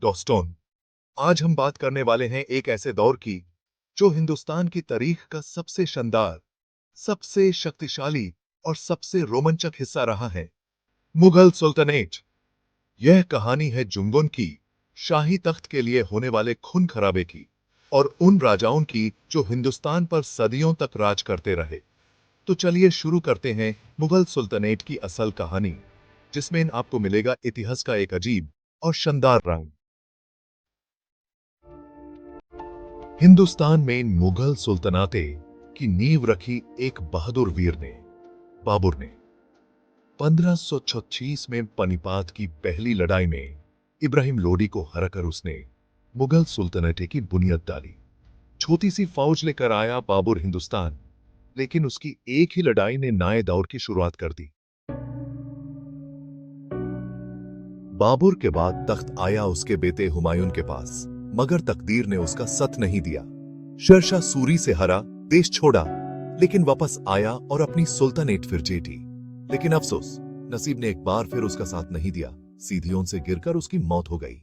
दोस्तों, आज हम बात करने वाले हैं एक ऐसे दौर की जो हिंदुस्तान की तारीख का सबसे शानदार, सबसे शक्तिशाली और सबसे रोमांचक हिस्सा रहा है, मुगल सुल्तानेट। यह कहानी है जुंगन की, शाही तख्त के लिए होने वाले खून खराबे की और उन राजाओं की जो हिंदुस्तान पर सदियों तक राज करते रहे। तो चलिए शुरू करते हैं मुगल सुल्तानेट की असल कहानी, जिसमें आपको मिलेगा इतिहास का एक अजीब और शानदार रंग। हिंदुस्तान में मुगल सुल्तनाते की नींव रखी एक बहादुर वीर ने, बाबर ने। 1536 में पानीपत की पहली लड़ाई में इब्राहिम लोदी को हराकर उसने मुगल सुल्तनते की बुनियाद डाली। छोटी सी फौज लेकर आया बाबर हिंदुस्तान, लेकिन उसकी एक ही लड़ाई ने नए दौर की शुरुआत कर दी। बाबर के बाद तख्त आया उसके बेटे हुमायूं के पास, मगर तकदीर ने उसका साथ नहीं दिया। शेरशाह सूरी से हरा, देश छोड़ा, लेकिन वापस आया और अपनी सुल्तानेट फिर जीती। लेकिन अफसोस, नसीब ने एक बार फिर उसका साथ नहीं दिया। सीढ़ियों से गिरकर उसकी मौत हो गई।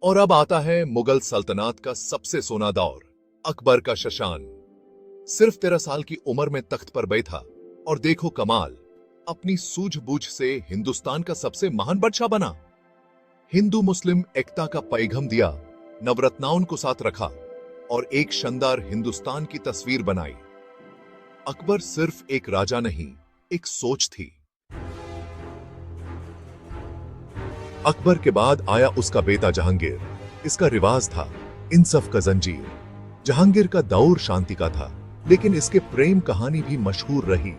और अब आता है मुगल सल्तनत का सबसे सोना दौर, अकबर का शशान। सिर्फ 13 साल की उम्र में तख्त पर बैठा और देखो कमाल, अपनी सूझबूझ से हिंदुस्तान का सबसे महान बादशाह बना। हिंदू मुस्लिम एकता का पैगाम दिया, नवरत्नाओं को साथ रखा और एक शानदार हिंदुस्तान की तस्वीर बनाई। अकबर सिर्फ एक राजा नहीं, एक सोच थी। अकबर के बाद आया उसका बेटा जहांगीर। इसका रिवाज था इंसाफ का जंजीर। जहांगीर का दौर शांति का था, लेकिन इसके प्रेम कहानी भी मशहूर रही।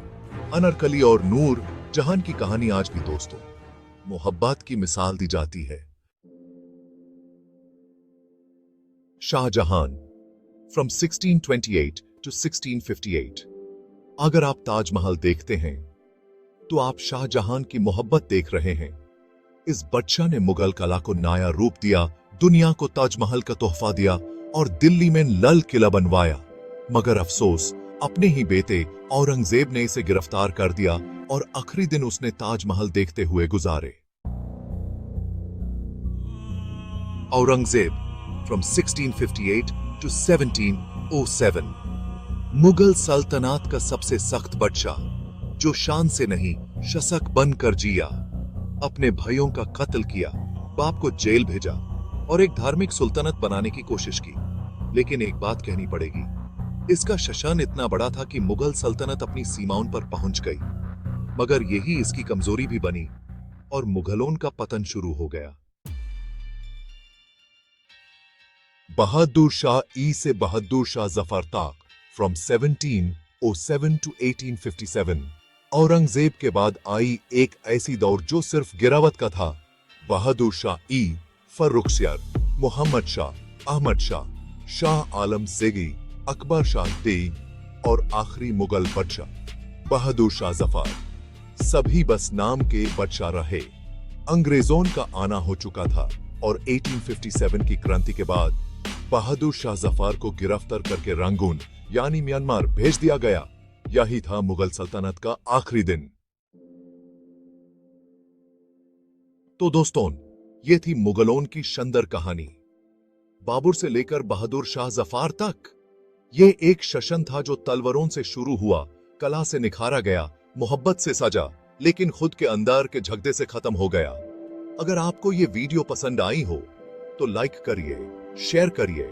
अनारकली और नूर जहां की कहानी आज भी दोस्तों मोहब्बत की मिसाल दी जाती है। Shahjahan from 1628 to 1658। अगर आप ताजमहल देखते हैं तो आप शाहजहां की मोहब्बत देख रहे हैं। इस बादशाह ने मुगल कला को नया रूप दिया, दुनिया को ताजमहल का तोहफा दिया और दिल्ली में लाल किला बनवाया। मगर अफसोस, अपने ही बेटे औरंगजेब ने इसे गिरफ्तार कर दिया और आखिरी दिन उसने ताजमहल देखते हुए गुजारे। Aurangzeb from 1658 to 1707। मुगल सल्तनत का सबसे सख्त बादशाह, जो शान से नहीं शसक बनकर जिया। अपने भाइयों का कत्ल किया, बाप को जेल भेजा और एक धार्मिक सुल्तनत बनाने की कोशिश की। लेकिन एक बात कहनी पड़ेगी, इसका शशान इतना बड़ा था कि मुगल सल्तनत अपनी सीमाओं पर पहुंच गई। मगर यही इसकी कमजोरी भी बनी और मुगलों का पतन शुरू हो गया। बहादुर शाह ई से बहादुर शाह जफर तक फ्रॉम 1707 टू 1857। औरंगजेब के बाद आई एक ऐसी दौर जो सिर्फ गिरावट का था। बहादुर शाह ई, फर्रुखसियार, मोहम्मद शाह, अहमद शाह, शाह आलम सेगी, अकबर शाह दे और आखिरी मुगल बादशाह बहादुर शाह जफर। सभी बस नाम के बादशाह रहे। अंग्रेजों का आना हो चुका था और 1857 की क्रांति के बाद बहादुर शाह जफर को गिरफ्तार करके रंगून यानी म्यांमार भेज दिया गया। यही था मुगल सल्तनत का आखिरी दिन। तो दोस्तों, ये थी मुगलों की शानदार कहानी, बाबर से लेकर बहादुर शाह जफर तक। ये एक शासन था जो तलवारों से शुरू हुआ, कला से निखारा गया, मोहब्बत से सजा, लेकिन खुद के अंदर के झगड़े से खत्म हो गया। अगर आपको ये वीडियो पसंद आई हो तो लाइक करिए, शेयर करिए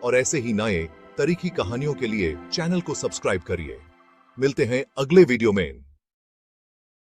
और ऐसे ही नए तारीखी कहानियों के लिए चैनल को सब्सक्राइब करिए। मिलते हैं अगले वीडियो में।